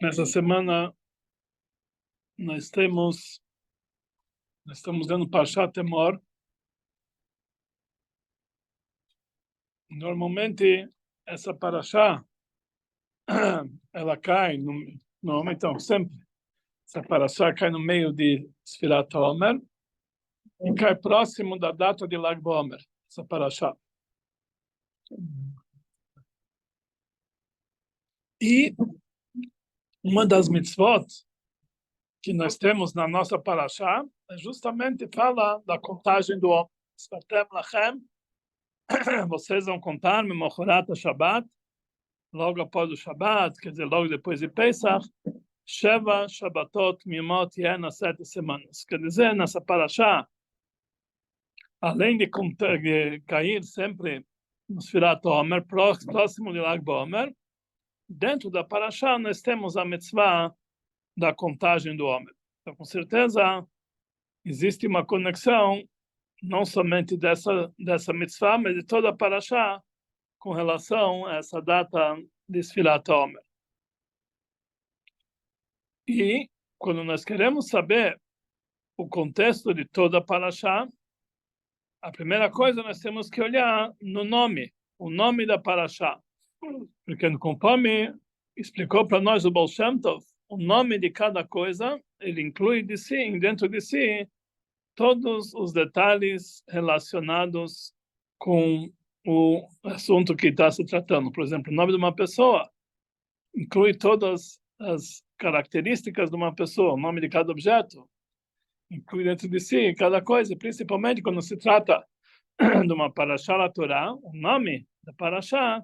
Nessa semana nós estamos dando Parshat Emor. Normalmente essa Parashá ela cai normalmente então sempre essa Parashá cai no meio de Sfirat HaOmer e cai próximo da data de Lag BaOmer, essa Parashá. E uma das mitzvot que nós temos na nossa Parashá é justamente fala da contagem do homem. Sfatem lachem, vocês vão contar Memochorat HaShabbat, logo após o Shabbat, quer dizer, logo depois de Pesach, Sheva Shabbatot Mimot nas 7 semanas. Quer dizer, nessa Parashá, além de cair sempre no Sfirat HaOmer, próximo de Lag BaOmer, dentro da Parashá nós temos a mitzvah da contagem do Omer. Então, com certeza, existe uma conexão, não somente dessa mitzvah, mas de toda a Parashá, com relação a essa data de Sfirat HaOmer. E, quando nós queremos saber o contexto de toda a Parashá, a primeira coisa nós temos que olhar no nome, o nome da Parashá. Porque, conforme explicou para nós o Baal Shem Tov, o nome de cada coisa, ele inclui dentro de si, todos os detalhes relacionados com o assunto que está se tratando. Por exemplo, o nome de uma pessoa inclui todas as características de uma pessoa, o nome de cada objeto, inclui dentro de si cada coisa, principalmente quando se trata de uma Parashá da Torá, o nome da Parashá,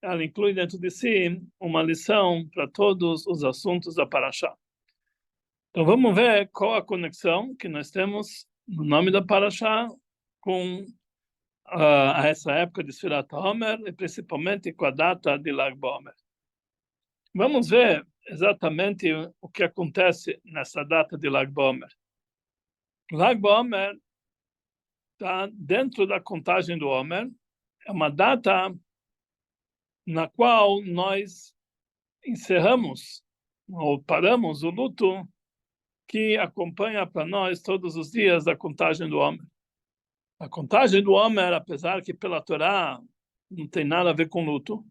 ela inclui dentro de si uma lição para todos os assuntos da Parashá. Então vamos ver qual a conexão que nós temos no nome da Parashá com a essa época de Sfirat HaOmer e principalmente com a data de Lag BaOmer. Vamos ver exatamente o que acontece nessa data de Lag BaOmer. Lag BaOmer está dentro da contagem do Omer, é uma data na qual nós encerramos ou paramos o luto que acompanha para nós todos os dias da contagem do Omer. A contagem do Omer, apesar que pela Torá não tem nada a ver com luto,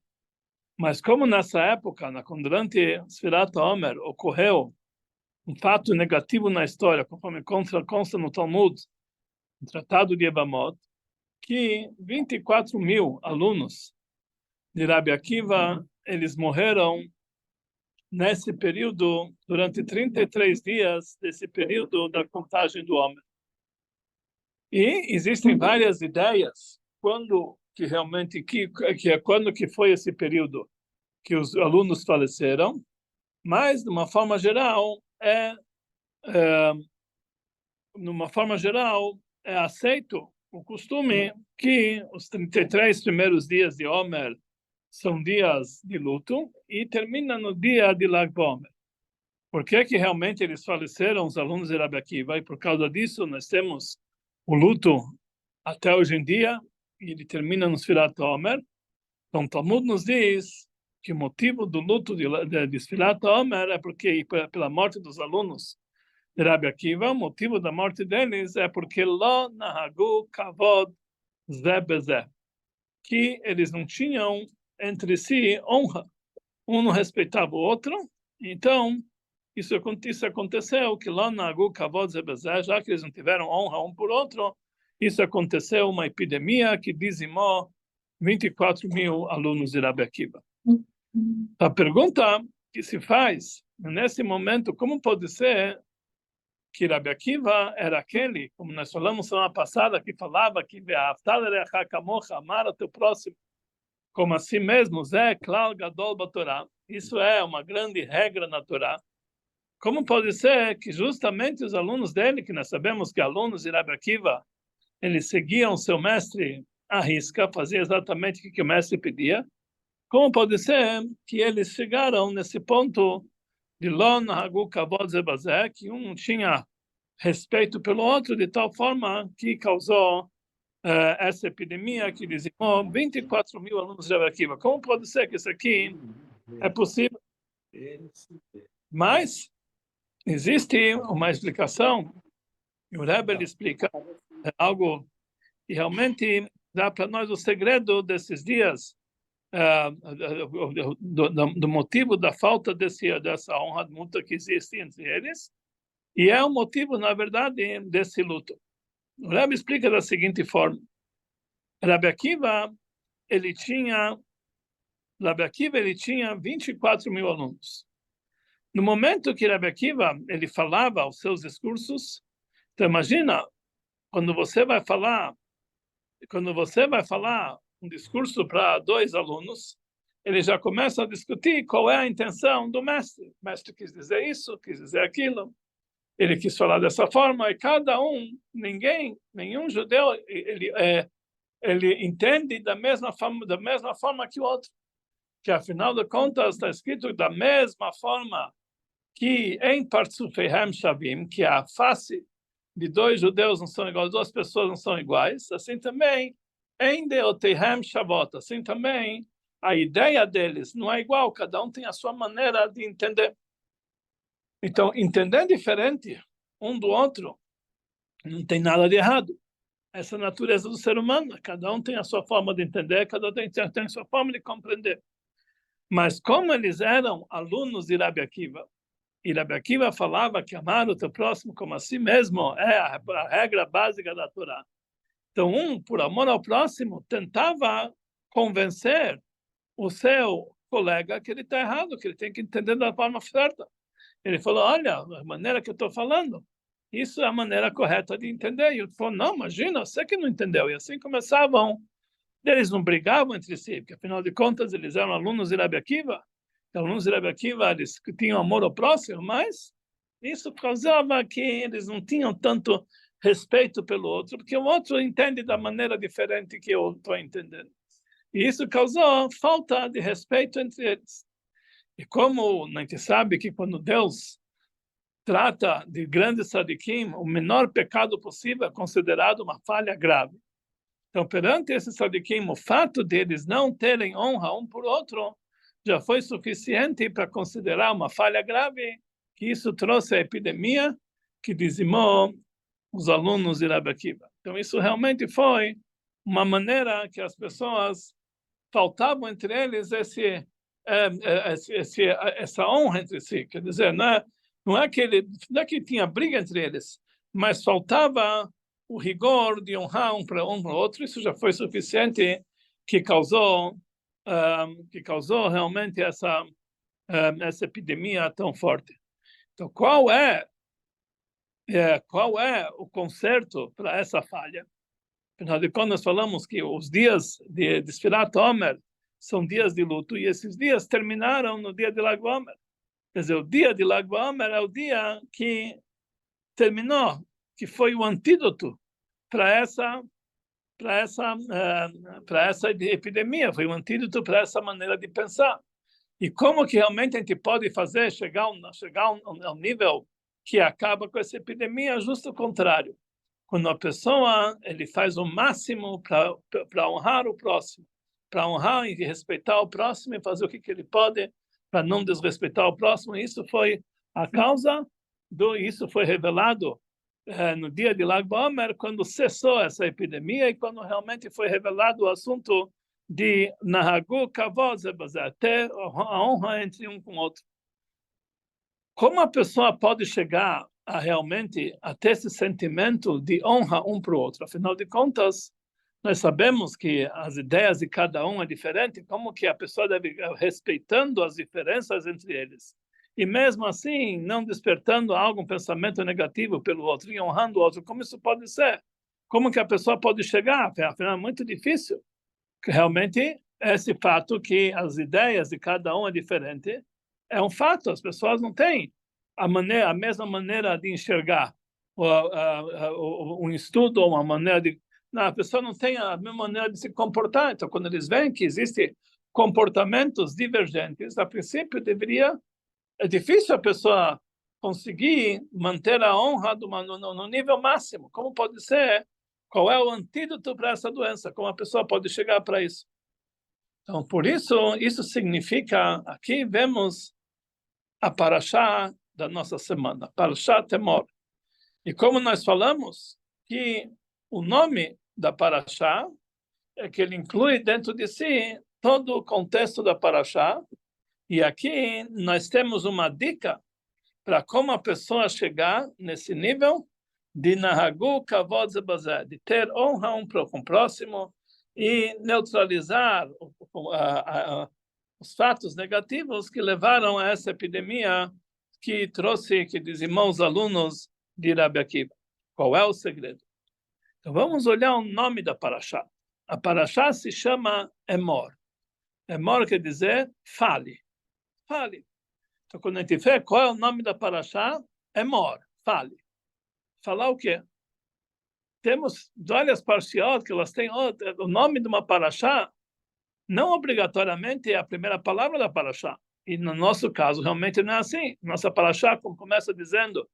mas como nessa época, durante Sfirat HaOmer, ocorreu um fato negativo na história, conforme consta no Talmud, no Tratado de Yevamot, que 24.000 alunos de Rabi Akiva, eles morreram nesse período, durante 33 dias desse período da contagem do Omer. E existem várias ideias quando que realmente quando que foi esse período que os alunos faleceram, mas de uma forma geral é aceito o costume que os 33 primeiros dias de Omer são dias de luto e termina no dia de Lag BaOmer. Por que realmente eles faleceram, os alunos de Rabi Akiva? E por causa disso nós temos o luto até hoje em dia, e ele termina no Sfirat HaOmer. Então, o Talmud nos diz que o motivo do luto de Sfirat HaOmer é porque, pela morte dos alunos de Rabi Akiva, o motivo da morte deles é porque Lo Nahagu Kavod Ze Bezeh, que eles não tinham entre si honra, um não respeitava o outro. Então, isso aconteceu, que Lo Nahagu Kavod Ze Bezeh, já que eles não tiveram honra um por outro, isso aconteceu uma epidemia que dizimou 24.000 alunos de Rabi Akiva. A pergunta que se faz, nesse momento, como pode ser que Rabi Akiva era aquele, como nós falamos semana passada, que falava que amar o teu próximo como a si mesmo, Zé Klal Gadol Batorá. Isso é uma grande regra na Torá. Como pode ser que justamente os alunos dele, que nós sabemos que alunos de Rabi Akiva, eles seguiam seu mestre à risca, faziam exatamente o que o mestre pedia, como pode ser que eles chegaram nesse ponto de Lo Nahagu Kavod Ze Bezeh, que um tinha respeito pelo outro, de tal forma que causou essa epidemia que dizimou 24.000 alunos de Rabi Akiva? Como pode ser que isso aqui é possível? Mas existe uma explicação, e o Rebbe ele explica algo que realmente dá para nós o segredo desses dias, do motivo da falta dessa honra mútua que existe entre eles, e é o motivo, na verdade, desse luto. O Rebbe explica da seguinte forma: Rabbi Akiva, ele tinha 24 mil alunos. No momento que Rabbi Akiva ele falava os seus discursos, então imagina quando você vai falar um discurso para 2 alunos, ele já começa a discutir qual é a intenção do mestre. O mestre quis dizer isso, quis dizer aquilo. Ele quis falar dessa forma, e cada um, nenhum judeu, ele entende da mesma forma que o outro. Que afinal de contas está escrito da mesma forma que em Partsufeihem Shavim, que a face de 2 judeus não são iguais, 2 pessoas não são iguais, assim também em Deoteihem Shavot, assim também a ideia deles não é igual, cada um tem a sua maneira de entender. Então, entender diferente um do outro não tem nada de errado. Essa é a natureza do ser humano, cada um tem a sua forma de entender, cada um tem a sua forma de compreender. Mas como eles eram alunos de Rabbi Akiva, e Rabbi Akiva falava que amar o teu próximo como a si mesmo é a regra básica da Torá. Então, por amor ao próximo, tentava convencer o seu colega que ele está errado, que ele tem que entender da forma certa. Ele falou, olha, a maneira que eu estou falando, isso é a maneira correta de entender. E ele falou, não, imagina, você que não entendeu. E assim começavam. Eles não brigavam entre si, porque afinal de contas eles eram alunos de Rabbi Akiva. Alunos de Rabbi Akiva, eles tinham amor ao próximo, mas isso causava que eles não tinham tanto respeito pelo outro, porque o outro entende da maneira diferente que eu estou entendendo. E isso causou falta de respeito entre eles. E como a gente sabe que quando Deus trata de grandes tzadikim, o menor pecado possível é considerado uma falha grave. Então, perante esses tzadikim, o fato deles não terem honra um por outro já foi suficiente para considerar uma falha grave, que isso trouxe a epidemia que dizimou os alunos de Rabbi Akiva. Então, isso realmente foi uma maneira que as pessoas faltavam entre eles essa honra entre si. Quer dizer, não é que tinha briga entre eles, mas faltava o rigor de honrar um para o outro. Isso já foi suficiente que causou realmente essa epidemia tão forte. Então, qual é o conserto para essa falha? Afinal de contas, nós falamos que os dias de Sfirat Omer são dias de luto, e esses dias terminaram no dia de Lag BaOmer. Quer dizer, o dia de Lag BaOmer é o dia que terminou, que foi o antídoto para essa epidemia, foi um antídoto para essa maneira de pensar. E como que realmente a gente pode fazer chegar ao nível que acaba com essa epidemia? Justo o contrário. Quando a pessoa ele faz o máximo para honrar o próximo, para honrar e respeitar o próximo e fazer o que ele pode para não desrespeitar o próximo, isso foi a causa isso foi revelado no dia de Lag BaOmer, quando cessou essa epidemia e quando realmente foi revelado o assunto de Nahagu Kavod Zebazé, ter a honra entre um com o outro. Como a pessoa pode chegar a realmente a ter esse sentimento de honra um para o outro? Afinal de contas, nós sabemos que as ideias de cada um é diferente, como que a pessoa deve respeitando as diferenças entre eles. E mesmo assim, não despertando algum pensamento negativo pelo outro e honrando o outro, como isso pode ser? Como que a pessoa pode chegar? Afinal, é muito difícil. Realmente, esse fato que as ideias de cada um é diferente, é um fato. As pessoas não têm a mesma maneira de enxergar um estudo, uma maneira de... Não, a pessoa não tem a mesma maneira de se comportar. Então, quando eles veem que existem comportamentos divergentes, a princípio é difícil a pessoa conseguir manter a honra no nível máximo. Como pode ser? Qual é o antídoto para essa doença? Como a pessoa pode chegar para isso? Então, por isso significa, aqui vemos a Parashá da nossa semana, Parashá Temor. E como nós falamos, que o nome da Parashá é que ele inclui dentro de si todo o contexto da Parashá, e aqui nós temos uma dica para como a pessoa chegar nesse nível de nahagu kavod zebazé, de ter honra um com o próximo e neutralizar os fatos negativos que levaram a essa epidemia que dizimou os alunos de Rabi Akiva. Qual é o segredo? Então vamos olhar o nome da Parashá. A Parashá se chama Emor. Emor quer dizer fale. Fale. Então quando a gente vê qual é o nome da Parashá, Emor, fale. Falar o quê? Temos várias parshiot que elas têm o nome de uma Parashá, não obrigatoriamente é a primeira palavra da Parashá. E no nosso caso, realmente não é assim. Nossa Parashá começa dizendo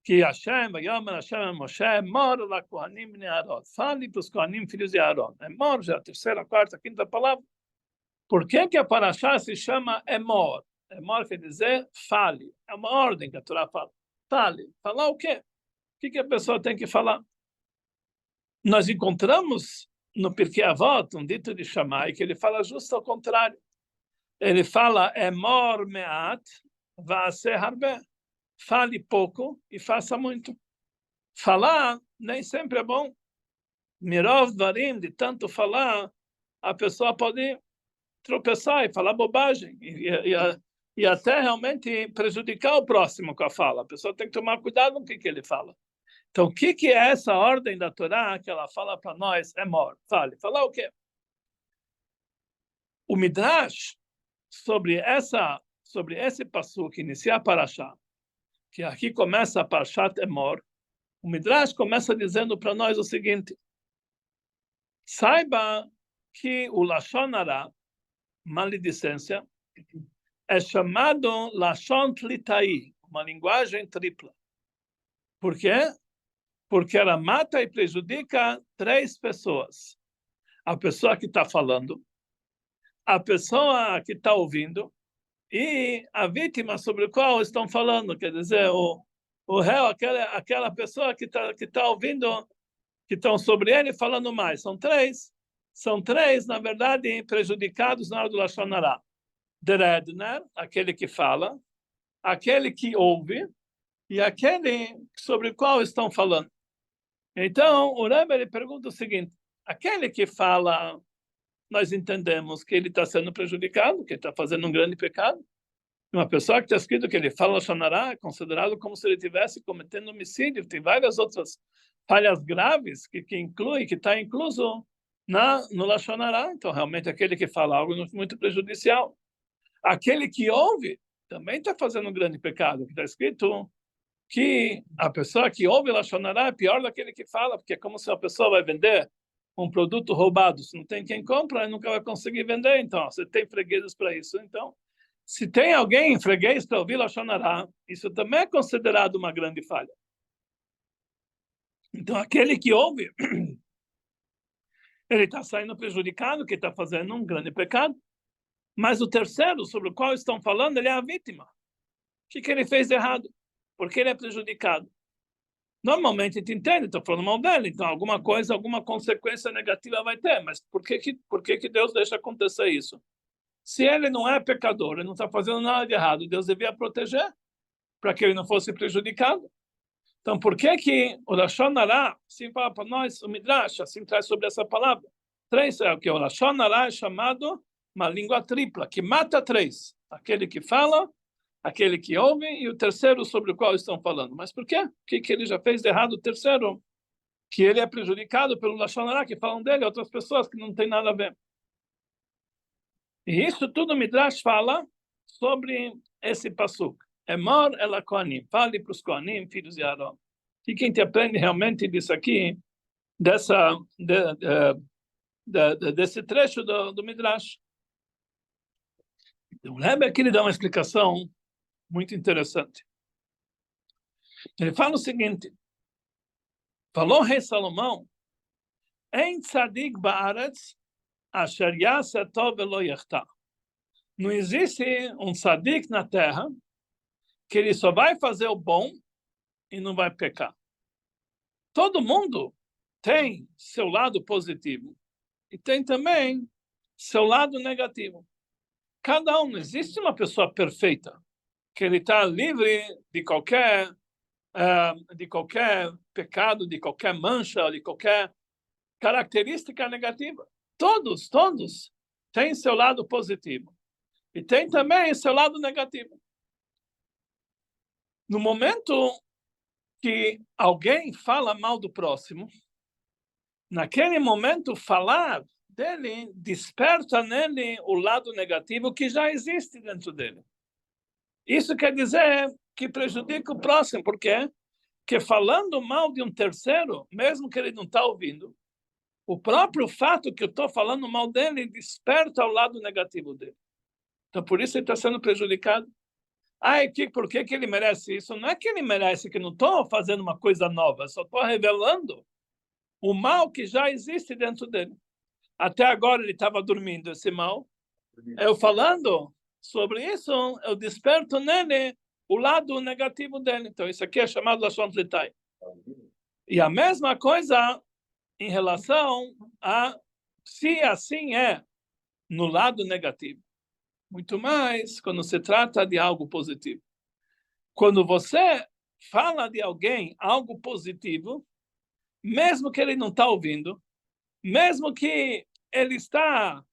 que Hashem, Vayomer Hashem a Moshe, Mor la Kohanim bnei Aaron. Fale para os Kohanim, filhos de Aaron. Emor já é a terceira, quarta, quinta palavra. Por que a Parashá se chama Emor? Emor quer dizer fale. É uma ordem que a Torá fala. Fale. Falar o quê? O que a pessoa tem que falar? Nós encontramos no Pirkei Avot um dito de Shammai que ele fala justo ao contrário. Ele fala Emor me'at va'aseh harbeh. Fale pouco e faça muito. Falar nem sempre é bom. Mirov dvarim, de tanto falar, a pessoa pode tropeçar e falar bobagem e até realmente prejudicar o próximo com a fala. A pessoa tem que tomar cuidado com o que ele fala. Então, o que é essa ordem da Torá que ela fala para nós? Emor, fale. Falar o quê? O Midrash, sobre esse passo que inicia a Parashá, que aqui começa a Parashat Emor, o Midrash começa dizendo para nós o seguinte: saiba que o Lashon Hara, maledicência, é chamado Lashon Tlitai, uma linguagem tripla. Por quê? Porque ela mata e prejudica três pessoas. A pessoa que está falando, a pessoa que está ouvindo e a vítima sobre a qual estão falando. Quer dizer, o réu, aquela pessoa que tá ouvindo, que estão sobre ele falando mais. São três, na verdade, prejudicados na hora do Lashon Hara. Deredner, aquele que fala, aquele que ouve e aquele sobre o qual estão falando. Então, o Rebbe ele pergunta o seguinte: aquele que fala, nós entendemos que ele está sendo prejudicado, que ele está fazendo um grande pecado. Uma pessoa que está escrito que ele fala Lashon Hara é considerado como se ele estivesse cometendo homicídio. Tem várias outras falhas graves que está incluso no Lashon Hara. Então, realmente, aquele que fala algo muito prejudicial. Aquele que ouve também está fazendo um grande pecado, que está escrito que a pessoa que ouve Lashon Hara é pior daquele que fala, porque é como se a pessoa vai vender um produto roubado. Se não tem quem compra, ele nunca vai conseguir vender. Então, você tem fregueses para isso. Então, se tem alguém freguês para ouvir Lashon Hara, isso também é considerado uma grande falha. Então, aquele que ouve, ele está saindo prejudicado, que está fazendo um grande pecado. Mas o terceiro, sobre o qual estão falando, ele é a vítima. O que ele fez de errado? Porque ele é prejudicado. Normalmente a gente entende, estou falando mal dele, então alguma consequência negativa vai ter. Mas por que Deus deixa acontecer isso? Se ele não é pecador, ele não está fazendo nada de errado, Deus devia proteger para que ele não fosse prejudicado. Então, por que o Lashon Hara, assim fala para nós, o Midrash, assim traz sobre essa palavra? Três é o que o Lashon Hara é chamado uma língua tripla, que mata três. Aquele que fala, aquele que ouve e o terceiro sobre o qual estão falando. Mas por quê? O que ele já fez de errado? O terceiro, que ele é prejudicado pelo Lashon Hara, que falam dele, outras pessoas que não tem nada a ver. E isso tudo o Midrash fala sobre esse passuk. Emor el Kohanim, fale para os Kohanim, filhos de Aaron. O que a gente aprende realmente disso aqui, desse trecho do Midrash? Então, o Rebbe aqui ele dá uma explicação muito interessante. Ele fala o seguinte: falou rei Salomão, Ein tzadik ba'aretz asher yaseh tov velo yachta. Não existe um tzadik na terra que ele só vai fazer o bom e não vai pecar. Todo mundo tem seu lado positivo e tem também seu lado negativo. Cada um, não existe uma pessoa perfeita, que ele está livre de qualquer pecado, de qualquer mancha, de qualquer característica negativa. Todos têm seu lado positivo e tem também seu lado negativo. No momento que alguém fala mal do próximo, naquele momento falar dele desperta nele o lado negativo que já existe dentro dele. Isso quer dizer que prejudica o próximo, por quê? Porque falando mal de um terceiro, mesmo que ele não está ouvindo, o próprio fato que eu estou falando mal dele desperta o lado negativo dele. Então, por isso ele está sendo prejudicado. Por que ele merece isso? Não é que ele merece, que não estou fazendo uma coisa nova, só estou revelando o mal que já existe dentro dele. Até agora ele estava dormindo, esse mal. Eu falando sobre isso, eu desperto nele o lado negativo dele. Então, isso aqui é chamado Lashon Litai. E a mesma coisa em relação a se assim é no lado negativo. Muito mais quando se trata de algo positivo. Quando você fala de alguém algo positivo, mesmo que ele não está ouvindo, mesmo que ele está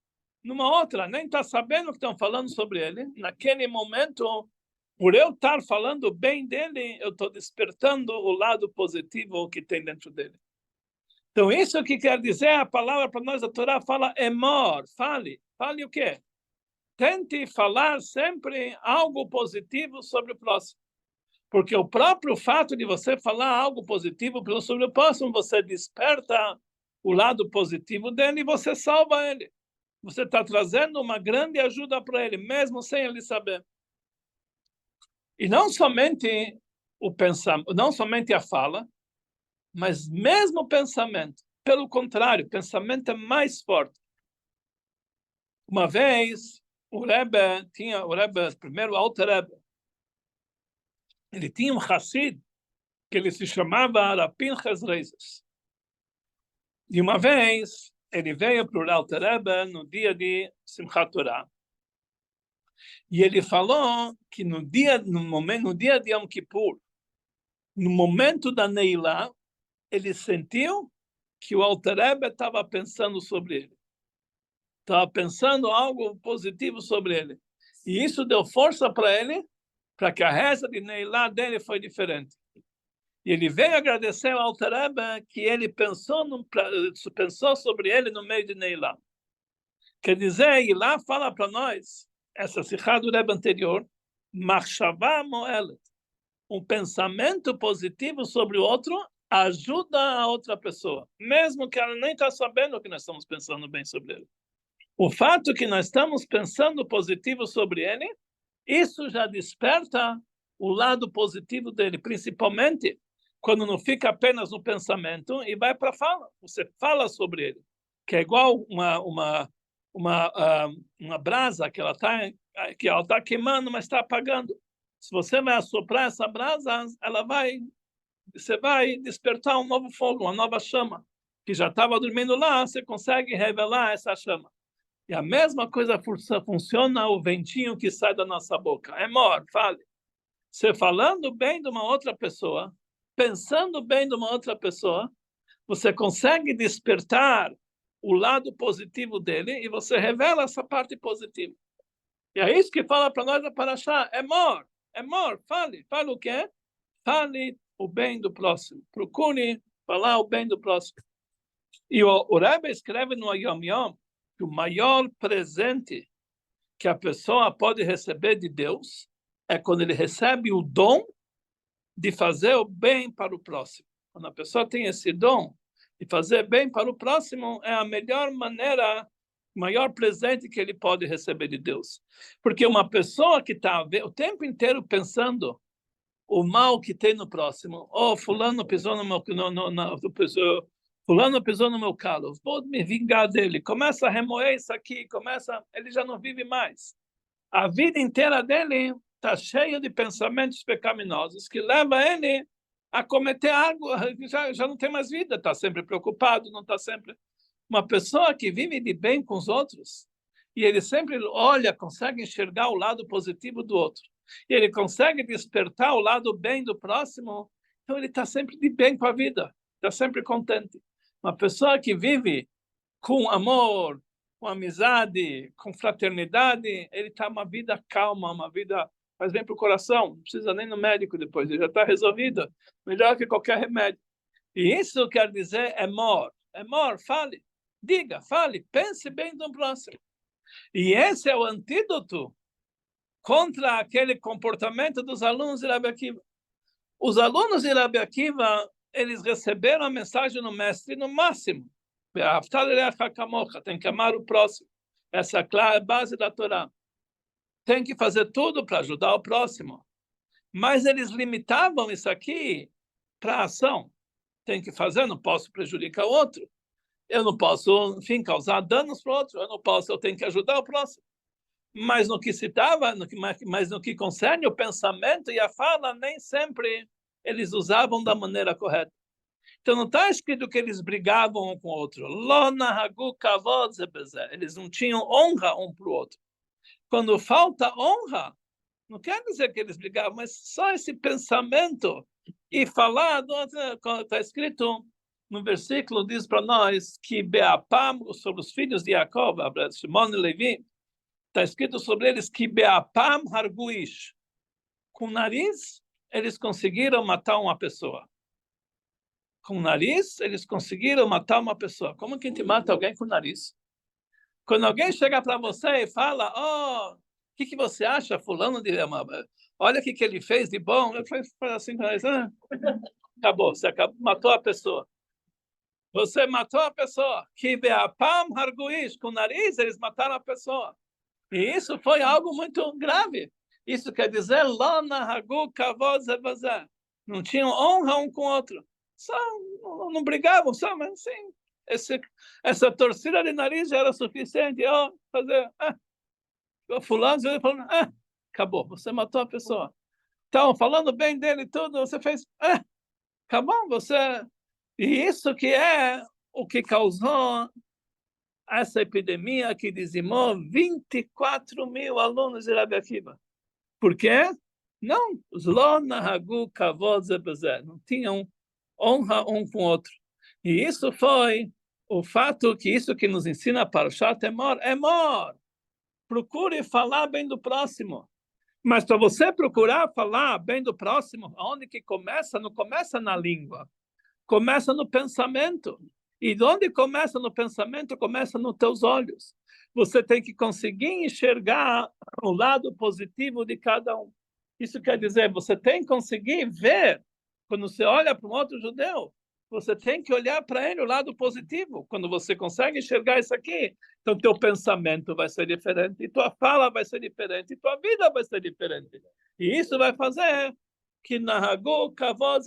numa outra, nem está sabendo o que estão falando sobre ele, naquele momento, por eu estar falando bem dele, eu estou despertando o lado positivo que tem dentro dele. Então, isso que quer dizer, a palavra para nós, a Torá fala emor, fale o quê? Tente falar sempre algo positivo sobre o próximo. Porque o próprio fato de você falar algo positivo sobre o próximo, você desperta o lado positivo dele e você salva ele. Você está trazendo uma grande ajuda para ele, mesmo sem ele saber. E não somente o pensamento, não somente a fala, mas mesmo o pensamento. Pelo contrário, o pensamento é mais forte. Uma vez, o primeiro Alter Rebbe, ele tinha um Hassid, que ele se chamava Rav Pinchas Reizes. E uma vez, ele veio para o Alter Rebbe no dia de Simchat Torah. E ele falou que no dia de Yom Kippur, no momento da Neilá, ele sentiu que o Alter Rebbe estava pensando sobre ele. Estava pensando algo positivo sobre ele. E isso deu força para ele, para que a reza de Neilá dele foi diferente. E ele veio agradecer ao Alter Rebbe que ele pensou sobre ele no meio de Neilá. Quer dizer, e lá fala para nós, essa Sichá do Rebbe anterior, Machshavá Moelet, um pensamento positivo sobre o outro ajuda a outra pessoa, mesmo que ela nem está sabendo que nós estamos pensando bem sobre ele. O fato que nós estamos pensando positivo sobre ele, isso já desperta o lado positivo dele, principalmente quando não fica apenas no pensamento e vai para a fala. Você fala sobre ele, que é igual uma brasa que ela está queimando, mas está apagando. Se você vai assoprar essa brasa, você vai despertar um novo fogo, uma nova chama, que já estava dormindo lá, você consegue revelar essa chama. E a mesma coisa funciona o ventinho que sai da nossa boca. Emor, fale. Você falando bem de uma outra pessoa, pensando bem de uma outra pessoa, você consegue despertar o lado positivo dele e você revela essa parte positiva. E é isso que fala para nós a Parashá. Emor, fale o quê? Fale o bem do próximo. Procure falar o bem do próximo. E o Rebbe escreve no Yom Yom que o maior presente que a pessoa pode receber de Deus é quando ele recebe o dom de fazer o bem para o próximo. Quando a pessoa tem esse dom de fazer bem para o próximo, é a melhor maneira, o maior presente que ele pode receber de Deus. Porque uma pessoa que está o tempo inteiro pensando o mal que tem no próximo, fulano pisou no meu fulano pisou no meu calo, vou me vingar dele, começa a remoer isso aqui, ele já não vive mais. A vida inteira dele está cheio de pensamentos pecaminosos que levam ele a cometer algo, já não tem mais vida, está sempre preocupado, não está sempre... Uma pessoa que vive de bem com os outros, e ele sempre olha, consegue enxergar o lado positivo do outro, e ele consegue despertar o lado bem do próximo, então ele está sempre de bem com a vida, está sempre contente. Uma pessoa que vive com amor, com amizade, com fraternidade, ele está uma vida calma, uma vida faz bem para o coração, não precisa nem no médico depois, ele já está resolvido, melhor que qualquer remédio. E isso quer dizer amor, fale, diga, fale, pense bem do próximo. E esse é o antídoto contra aquele comportamento dos alunos de Rabi Akiva. Os alunos de Rabi Akiva, eles receberam a mensagem do mestre no máximo. Tem que amar o próximo. Essa é a base da Torá. Tem que fazer tudo para ajudar o próximo. Mas eles limitavam isso aqui para a ação. Tem que fazer, não posso prejudicar o outro. Eu não posso, enfim, causar danos para o outro. Eu tenho que ajudar o próximo. Mas no que citava, mas no que concerne o pensamento e a fala, nem sempre eles usavam da maneira correta. Então não está escrito que eles brigavam um com o outro. Eles não tinham honra um para o outro. Quando falta honra, não quer dizer que eles brigavam, mas só esse pensamento e falar, está escrito no versículo, diz para nós que Beapam, sobre os filhos de Jacob, Shimon e Levi, está escrito sobre eles que Beapam Harguish. Com o nariz, eles conseguiram matar uma pessoa. Com o nariz, eles conseguiram matar uma pessoa. Como que a gente mata alguém com o nariz? Quando alguém chega para você e fala, o que você acha, fulano de... Olha o que ele fez de bom. Eu falei assim, acabou, você matou a pessoa. Você matou a pessoa. Que Beapam Harguish. Com o nariz, eles mataram a pessoa. E isso foi algo muito grave. Isso quer dizer, não tinham honra um com o outro. Só não brigavam, só, mas sim. Essa torcida de nariz já era suficiente. Fazer, fulano, falando, acabou, você matou a pessoa. Então, falando bem dele tudo, você fez, acabou, você... E isso que é o que causou essa epidemia que dizimou 24 mil alunos de Rabi Akiva. Por quê? Não tinham honra um com o outro. E isso foi o fato que isso que nos ensina para o Parashat Emor. Procure falar bem do próximo. Mas para você procurar falar bem do próximo, onde que começa? Não começa na língua. Começa no pensamento. E onde começa no pensamento, começa nos teus olhos. Você tem que conseguir enxergar o lado positivo de cada um. Isso quer dizer, você tem que conseguir ver, quando você olha para um outro judeu, você tem que olhar para ele o lado positivo. Quando você consegue enxergar isso aqui, então teu pensamento vai ser diferente, e tua fala vai ser diferente, e tua vida vai ser diferente. E isso vai fazer que Nahagu, Kavod,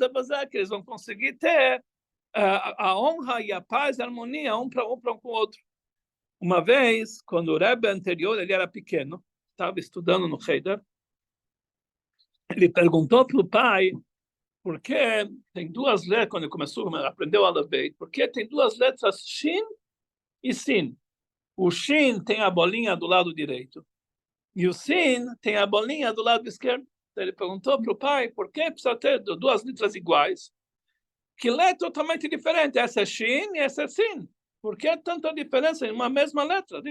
que eles vão conseguir ter a honra e a paz e a harmonia um com o outro. Uma vez, quando o Rebbe anterior, ele era pequeno, estava estudando no Heider, ele perguntou para o pai por que tem duas letras, quando ele começou a aprender o Aleph, por que tem duas letras Shin e Sin. O Shin tem a bolinha do lado direito e o Sin tem a bolinha do lado esquerdo. Então, ele perguntou para o pai por que precisa ter duas letras iguais, que letra totalmente diferente. Essa é Shin e essa é Sin. Por que tanta diferença em uma mesma letra?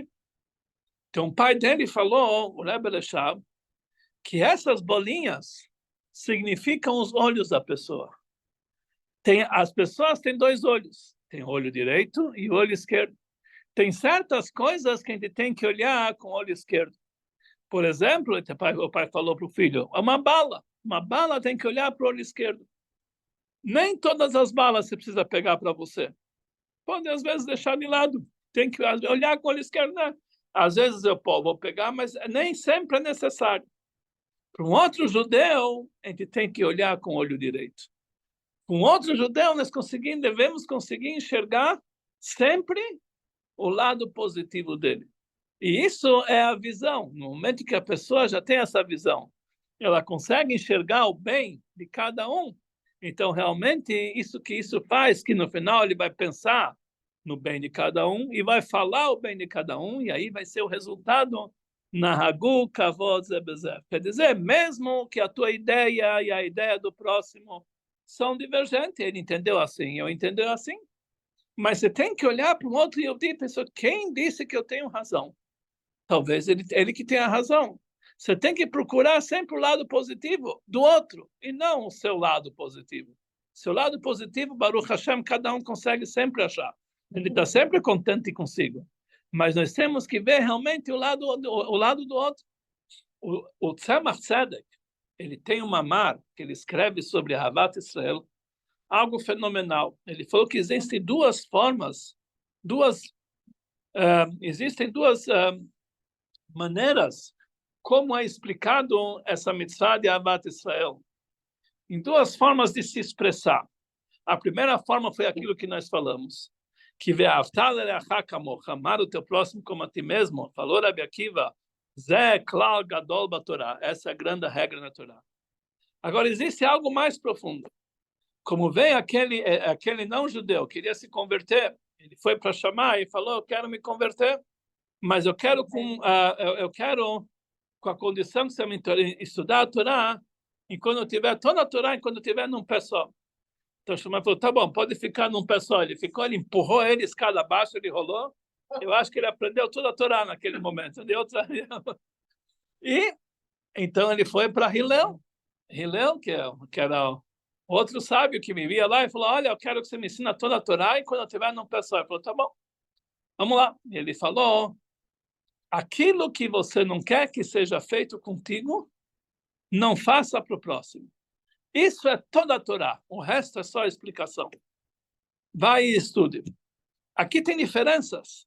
Então o pai dele falou, o Rebbe Leshab, que essas bolinhas significam os olhos da pessoa. As pessoas têm dois olhos. Tem o olho direito e o olho esquerdo. Tem certas coisas que a gente tem que olhar com o olho esquerdo. Por exemplo, o pai falou para o filho, uma bala. Uma bala tem que olhar para o olho esquerdo. Nem todas as balas você precisa pegar para você. Pode, às vezes, deixar de lado. Tem que olhar com o olho esquerdo, né? Às vezes eu vou pegar, mas nem sempre é necessário. Para um outro judeu, a gente tem que olhar com o olho direito. Com outro judeu, nós devemos conseguir enxergar sempre o lado positivo dele. E isso é a visão. No momento que a pessoa já tem essa visão, ela consegue enxergar o bem de cada um. Então, realmente, isso faz que no final ele vai pensar no bem de cada um e vai falar o bem de cada um, e aí vai ser o resultado Nahagu Kavod Zebezer. Quer dizer, mesmo que a tua ideia e a ideia do próximo são divergentes, ele entendeu assim, eu entendeu assim, mas você tem que olhar para um outro Yehudi e pensar, quem disse que eu tenho razão? Talvez ele que tenha razão. Você tem que procurar sempre o lado positivo do outro e não o seu lado positivo. Seu lado positivo, Baruch Hashem, cada um consegue sempre achar. Ele está sempre contente consigo. Mas nós temos que ver realmente o lado do outro. O Tzemach Tzedek, ele tem uma mar que ele escreve sobre Ahavat Israel, algo fenomenal. Ele falou que existem duas formas, existem duas maneiras como é explicado essa mitzvah de Ahavat Israel. Em duas formas de se expressar. A primeira forma foi aquilo que nós falamos, que ve'ahavta lereacha kamocha, amar o teu próximo como a ti mesmo. Falou Rabi Akiva, Zé klal gadol batorá. Essa é a grande regra na Torá. Agora, existe algo mais profundo. Como vem aquele não-judeu, queria se converter, ele foi para chamar e falou, eu quero me converter, mas eu quero com a condição que você me estudar a Torá, enquanto eu tiver toda a Torá, enquanto eu tiver num pé só. Então o Shmuel falou, tá bom, pode ficar num pé só. Ele ficou, ele empurrou ele, escada abaixo, ele rolou. Eu acho que ele aprendeu toda a Torá naquele momento. E então ele foi para Hillel, que era outro sábio que vivia lá, e falou, olha, eu quero que você me ensine toda a Torá, e quando eu estiver num pé só. Ele falou, tá bom, vamos lá. E ele falou, aquilo que você não quer que seja feito contigo, não faça para o próximo. Isso é toda a Torá. O resto é só explicação. Vai e estude. Aqui tem diferenças.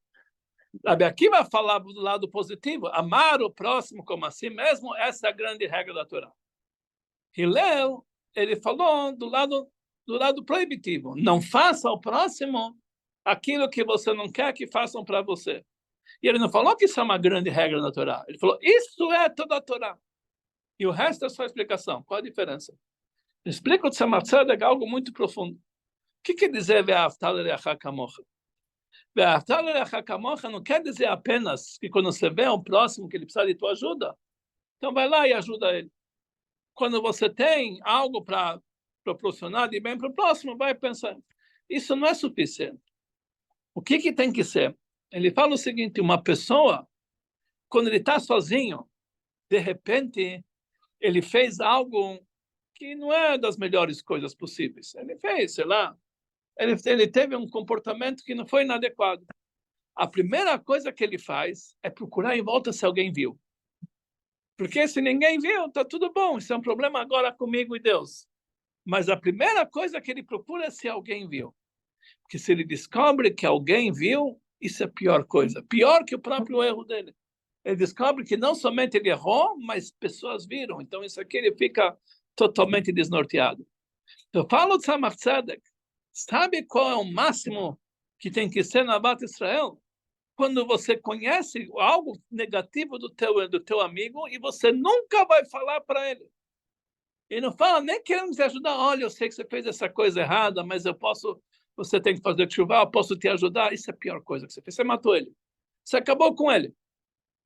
Aqui vai falar do lado positivo. Amar o próximo como a si mesmo, essa é a grande regra da Torá. Hillel, ele falou do lado proibitivo. Não faça ao próximo aquilo que você não quer que façam para você. E ele não falou que isso é uma grande regra da Torá. Ele falou, isso é toda a Torá. E o resto é só explicação. Qual a diferença? Explica o Tzemach Tzedek algo muito profundo. O que quer dizer ve'ahavta lereacha kamocha? Ve'ahavta lereacha kamocha não quer dizer apenas que quando você vê um próximo que ele precisa de tua ajuda, então vai lá e ajuda ele. Quando você tem algo para proporcionar de bem para o próximo, vai pensar. Isso não é suficiente. O que tem que ser? Ele fala o seguinte, uma pessoa, quando ele está sozinho, de repente, ele fez algo que não é das melhores coisas possíveis. Ele fez, sei lá, ele teve um comportamento que não foi inadequado. A primeira coisa que ele faz é procurar em volta se alguém viu. Porque se ninguém viu, está tudo bom, isso é um problema agora comigo e Deus. Mas a primeira coisa que ele procura é se alguém viu. Porque se ele descobre que alguém viu, isso é a pior coisa. Pior que o próprio erro dele. Ele descobre que não somente ele errou, mas pessoas viram. Então isso aqui ele fica totalmente desnorteado. Eu falo de Tzemach Tzedek. Sabe qual é o máximo que tem que ser na Ahavat Israel? Quando você conhece algo negativo do teu amigo e você nunca vai falar para ele. Ele não fala nem querendo te ajudar. Olha, eu sei que você fez essa coisa errada, mas você tem que fazer tshuva, eu posso te ajudar. Isso é a pior coisa que você fez. Você matou ele. Você acabou com ele.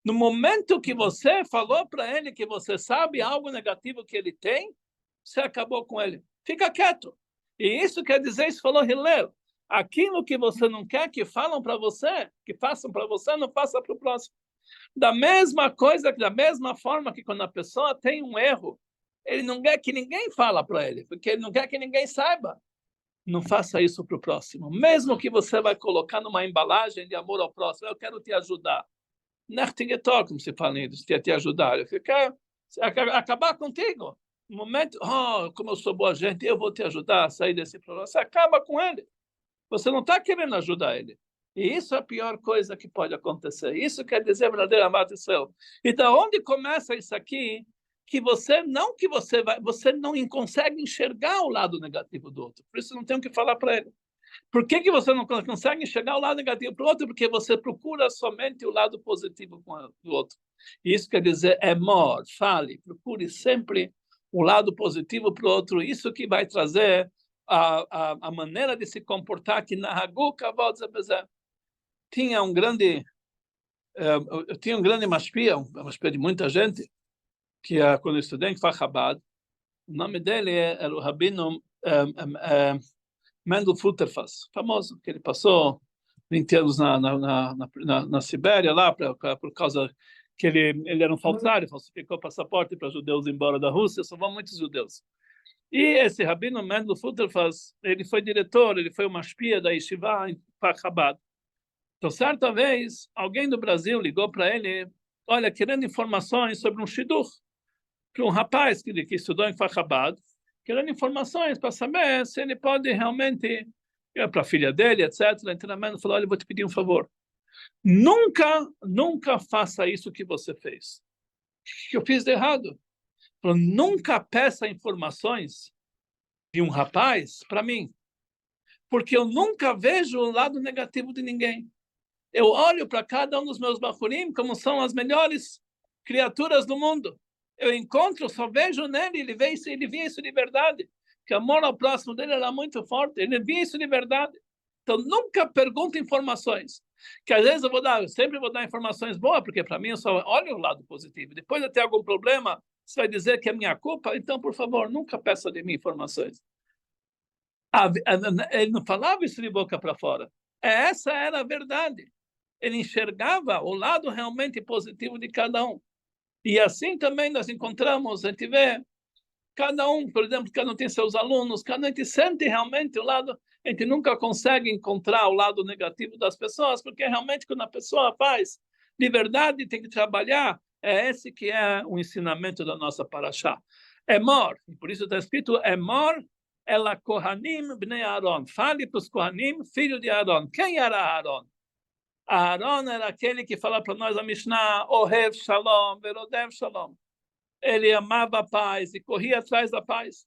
No momento que você falou para ele que você sabe algo negativo que ele tem, você acabou com ele. Fica quieto. E isso quer dizer, isso falou Hillel, aquilo que você não quer que façam para você, não faça para o próximo. Da mesma forma que quando a pessoa tem um erro, ele não quer que ninguém fala para ele, porque ele não quer que ninguém saiba. Não faça isso para o próximo. Mesmo que você vai colocar numa embalagem de amor ao próximo, eu quero te ajudar. Nertigetor, como se fala isso, te ajudar. Eu quero acabar contigo. No momento, como eu sou boa gente, eu vou te ajudar a sair desse problema. Você acaba com ele. Você não está querendo ajudar ele. E isso é a pior coisa que pode acontecer. Isso quer dizer verdadeira amada Israel. Então, onde começa isso aqui? Que você não consegue enxergar o lado negativo do outro. Por isso não tem o que falar para ele. Por que você não consegue enxergar o lado negativo para o outro? Porque você procura somente o lado positivo do outro. Isso quer dizer, fale, procure sempre o lado positivo para o outro. Isso que vai trazer a maneira de se comportar que na Haguka, tinha um grande eu tinha um grande mashpia de muita gente, que quando eu estudei em Kfar Chabad, o nome dele era o Rabino Mendel Futterfass, famoso, que ele passou 20 anos na Sibéria, lá, por causa que ele era um falsário, falsificou passaporte para judeus ir embora da Rússia, salvou muitos judeus. E esse Rabino Mendel Futterfass, ele foi diretor, ele foi uma espia da Yeshiva em Kfar Chabad. Então, certa vez, alguém do Brasil ligou para ele, olha, querendo informações sobre um shidduch, para um rapaz que estudou em Kfar Chabad, querendo informações para saber se ele pode realmente, para a filha dele, etc. Ele falou, olha, eu vou te pedir um favor. Nunca faça isso que você fez. O que eu fiz de errado? Falou, nunca peça informações de um rapaz para mim, porque eu nunca vejo o lado negativo de ninguém. Eu olho para cada um dos meus bachurim como são as melhores criaturas do mundo. Eu encontro, só vejo nele, ele via isso de verdade. Que o amor ao próximo dele era muito forte, ele via isso de verdade. Então, nunca pergunte informações. Que às vezes eu sempre vou dar informações boas, porque para mim eu só olho o lado positivo. Depois de ter algum problema, você vai dizer que é minha culpa, então, por favor, nunca peça de mim informações. Ele não falava isso de boca para fora. Essa era a verdade. Ele enxergava o lado realmente positivo de cada um. E assim também nós encontramos, a gente vê, cada um, por exemplo, cada um tem seus alunos, cada um gente sente realmente o lado, a gente nunca consegue encontrar o lado negativo das pessoas, porque realmente quando a pessoa faz de verdade, tem que trabalhar, esse que é o ensinamento da nossa paraxá. Emor, por isso está escrito, Emor, ela Kohanim bnei Aaron. Fale para os Kohanim, filho de Aaron. Quem era Aaron? Aaron era aquele que fala para nós a Mishnah, Ohev Shalom, Verodev Shalom. Ele amava a paz e corria atrás da paz.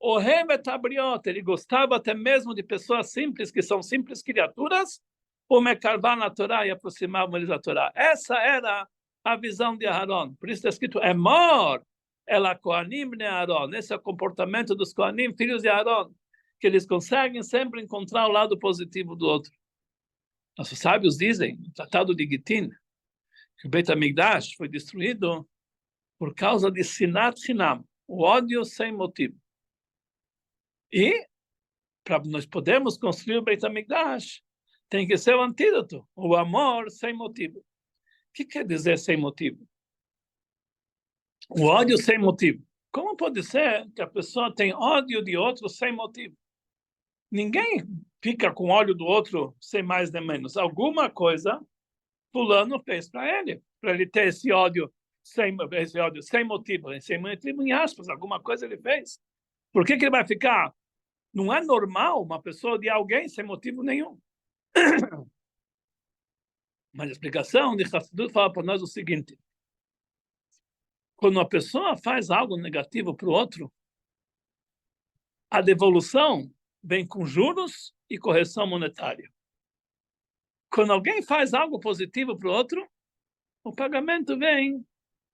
Ohev Etabriot, ele gostava até mesmo de pessoas simples, que são simples criaturas, o Mekarvá na Torá e aproximavam eles da Torá. Essa era a visão de Aaron. Por isso está escrito, Emor, ela Kohanim ne Aaron. Esse é o comportamento dos Kohanim, filhos de Aaron, que eles conseguem sempre encontrar o lado positivo do outro. Nossos sábios dizem, no Tratado de Gitin, que o Beit HaMikdash foi destruído por causa de Sinat Hinam, o ódio sem motivo. E, para nós podermos construir o Beit HaMikdash, tem que ser o antídoto, o amor sem motivo. O que quer dizer sem motivo? O ódio sem motivo. Como pode ser que a pessoa tem ódio de outro sem motivo? Ninguém fica com ódio do outro sem mais nem menos. Alguma coisa fulano fez para ele ter esse ódio sem motivo, sem motivo em aspas, alguma coisa ele fez. Por que ele vai ficar? Não é normal uma pessoa odiar alguém sem motivo nenhum. Mas a explicação de Hassidut fala para nós o seguinte: quando uma pessoa faz algo negativo para o outro, a devolução vem com juros e correção monetária. Quando alguém faz algo positivo para o outro, o pagamento vem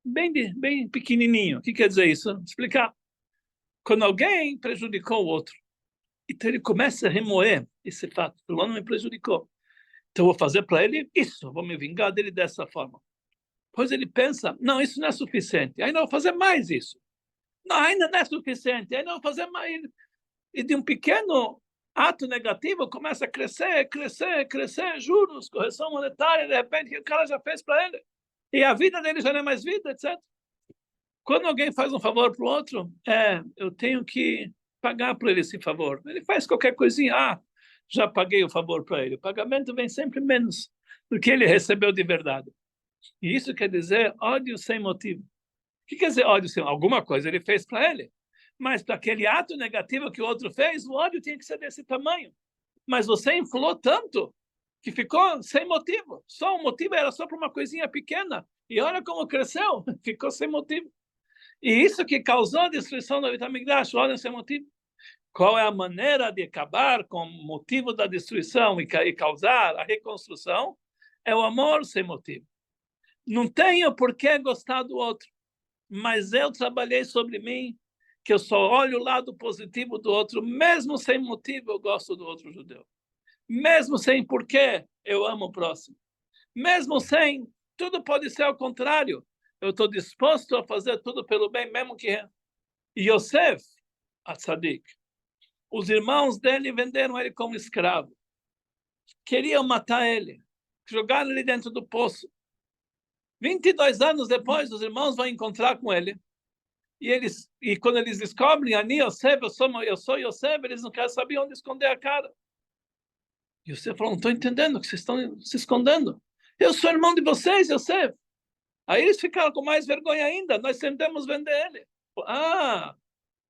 bem pequenininho. O que quer dizer isso? Explicar. Quando alguém prejudicou o outro, então ele começa a remoer esse fato. O outro me prejudicou. Então eu vou fazer para ele isso, vou me vingar dele dessa forma. Pois ele pensa, não, isso não é suficiente. Ainda vou fazer mais isso. Não, ainda não é suficiente. Ainda vou fazer mais. E de um pequeno ato negativo começa a crescer, juros, correção monetária, de repente o cara já fez para ele. E a vida dele já não é mais vida, etc. Quando alguém faz um favor para o outro, eu tenho que pagar por ele esse favor. Ele faz qualquer coisinha, já paguei o favor para ele. O pagamento vem sempre menos do que ele recebeu de verdade. E isso quer dizer ódio sem motivo. O que quer dizer ódio sem motivo? Alguma coisa ele fez para ele. Mas para aquele ato negativo que o outro fez, o ódio tinha que ser desse tamanho. Mas você inflou tanto que ficou sem motivo. Só o motivo era só para uma coisinha pequena. E olha como cresceu, ficou sem motivo. E isso que causou a destruição do Beit HaMikdash, o ódio sem motivo. qual é a maneira de acabar com o motivo da destruição e causar a reconstrução, é o amor sem motivo. Não tenho por que gostar do outro, mas eu trabalhei sobre mim, que eu só olho o lado positivo do outro, mesmo sem motivo eu gosto do outro judeu. Mesmo sem porquê, eu amo o próximo. Mesmo sem, tudo pode ser ao contrário. Eu estou disposto a fazer tudo pelo bem, mesmo que... Yosef, a tzadik, os irmãos dele venderam ele como escravo. Queriam matar ele. Jogaram ele dentro do poço. 22 anos depois, os irmãos vão encontrar com ele. E quando eles descobrem, Ani Yosef, eu sou Yosef, eles não querem saber onde esconder a cara. Yosef falou, não estou entendendo que vocês estão se escondendo. Eu sou irmão de vocês, Yosef. Aí eles ficaram com mais vergonha ainda. Nós tentamos vender ele. Ah,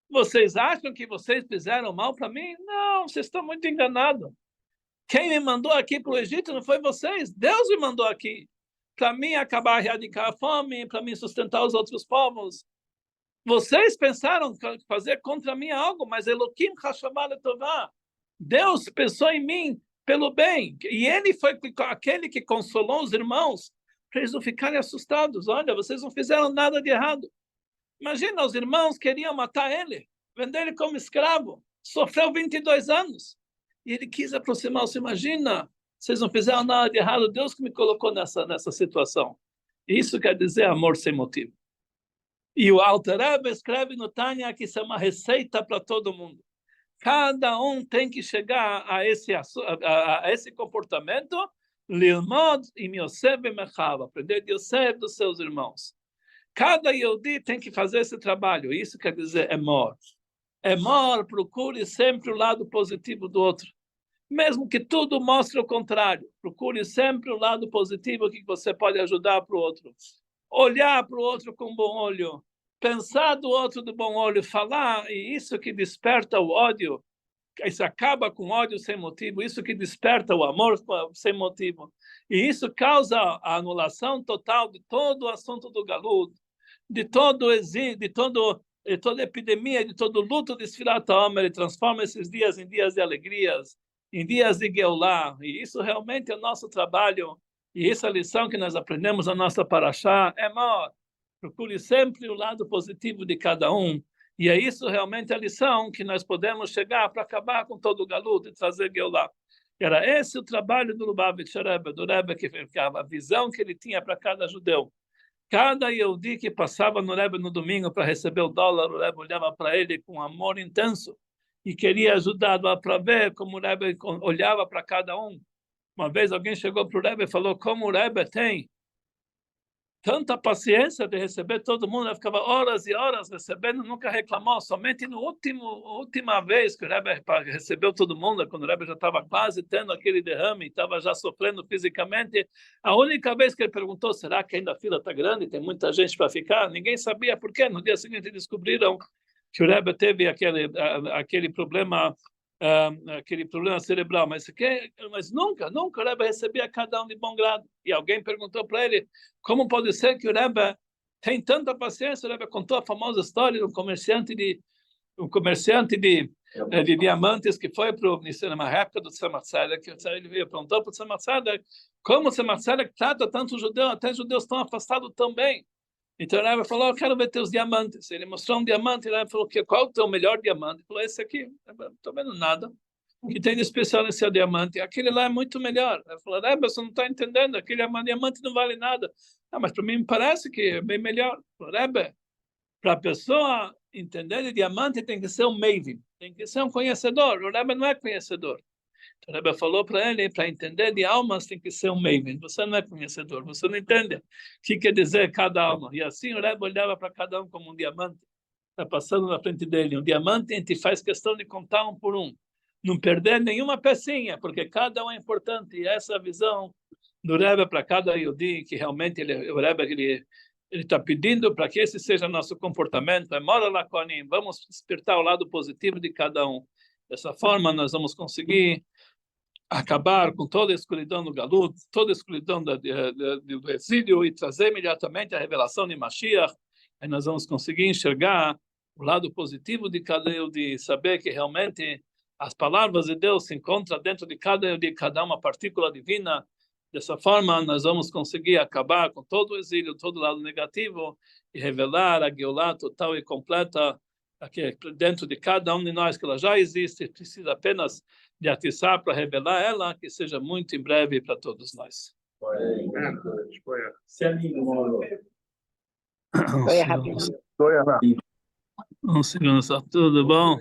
vocês acham que vocês fizeram mal para mim? Não, vocês estão muito enganados. Quem me mandou aqui para o Egito não foi vocês. Deus me mandou aqui. Para mim acabar, erradicar a fome, para mim sustentar os outros povos. Vocês pensaram fazer contra mim algo, mas Elohim Hashamal Letová. Deus pensou em mim pelo bem. E ele foi aquele que consolou os irmãos para eles não ficarem assustados. Olha, vocês não fizeram nada de errado. Imagina, os irmãos queriam matar ele, vender ele como escravo. Sofreu 22 anos. E ele quis aproximar-se. Imagina, vocês não fizeram nada de errado. Deus que me colocou nessa situação. Isso quer dizer amor sem motivo. E o Alter Rebbe escreve no Tânia que isso é uma receita para todo mundo. Cada um tem que chegar a esse comportamento, Lilmod im Yosef b'mechav, aprender de Yosef dos seus irmãos. Cada Yehudi tem que fazer esse trabalho. Isso quer dizer amor. Amor, procure sempre o lado positivo do outro. Mesmo que tudo mostre o contrário, procure sempre o lado positivo que você pode ajudar para o outro. Olhar para o outro com bom olho, pensar do outro de bom olho, falar, e isso que desperta o ódio, isso acaba com ódio sem motivo, isso que desperta o amor sem motivo, e isso causa a anulação total de todo o assunto do Galut, de todo exílio, de toda epidemia, de todo luto de Sfirat HaOmer, e transforma esses dias em dias de alegrias, em dias de Geulah, e isso realmente é o nosso trabalho. E essa lição que nós aprendemos na nossa Parashá é amor. Procure sempre o lado positivo de cada um. E é isso realmente a lição que nós podemos chegar para acabar com todo o galuto e trazer Geulah. Era esse o trabalho do Lubavitcher Rebbe, do Rebbe que a visão que ele tinha para cada judeu. Cada Yehudi que passava no Rebbe no domingo para receber o dólar, o Rebbe olhava para ele com amor intenso e queria ajudar para ver como o Rebbe olhava para cada um. Uma vez alguém chegou para o Rebbe e falou como o Rebbe tem tanta paciência de receber todo mundo. Ele ficava horas e horas recebendo, nunca reclamou. Somente na última vez que o Rebbe recebeu todo mundo, quando o Rebbe já estava quase tendo aquele derrame, estava já sofrendo fisicamente, a única vez que ele perguntou, será que ainda a fila está grande, tem muita gente para ficar? Ninguém sabia por quê. No dia seguinte descobriram que o Rebbe teve aquele problema cerebral, mas nunca o Rebbe recebia cada um de bom grado. E alguém perguntou para ele, como pode ser que o Rebbe tem tanta paciência? O Rebbe contou a famosa história de um comerciante de diamantes que foi para uma época do Tzemach Tzedek, que ele veio perguntou para o Tzemach Tzedek como o Tzemach Tzedek trata tanto judeu, até judeus estão afastados tão bem. Então o Rebbe falou, eu quero ver teus diamantes. Ele mostrou um diamante, e o Rebbe falou, qual é o teu melhor diamante? Ele falou, esse aqui. Não estou vendo nada. O que tem de especial nesse seu diamante? Aquele lá é muito melhor. Ele falou, Rebbe, você não está entendendo, aquele diamante não vale nada. Ah, mas para mim me parece que é bem melhor. Falou, Rebbe, para a pessoa entender de diamante tem que ser um meivin, tem que ser um conhecedor. O Rebbe não é conhecedor. O Rebbe falou para ele, para entender de almas tem que ser um meivin. Você não é conhecedor, você não entende o que quer dizer cada alma. E assim o Rebbe olhava para cada um como um diamante. Está passando na frente dele. Um diamante, a gente faz questão de contar um por um. Não perder nenhuma pecinha, porque cada um é importante. E essa visão do Rebbe para cada Yehudi, que realmente o Rebbe ele está pedindo para que esse seja nosso comportamento. Vamos despertar o lado positivo de cada um. Dessa forma, nós vamos conseguir acabar com toda a escuridão do Galut, toda a escuridão do exílio e trazer imediatamente a revelação de Mashiach. Aí nós vamos conseguir enxergar o lado positivo de cada eu, de saber que realmente as palavras de Deus se encontram dentro de cada uma partícula divina. Dessa forma, nós vamos conseguir acabar com todo o exílio, todo o lado negativo e revelar a Geulah total e completa aqui dentro de cada um de nós, que ela já existe, precisa apenas de atiçar para revelar ela, que seja muito em breve para todos nós. Foi rápido. Um segundo, só tudo bom?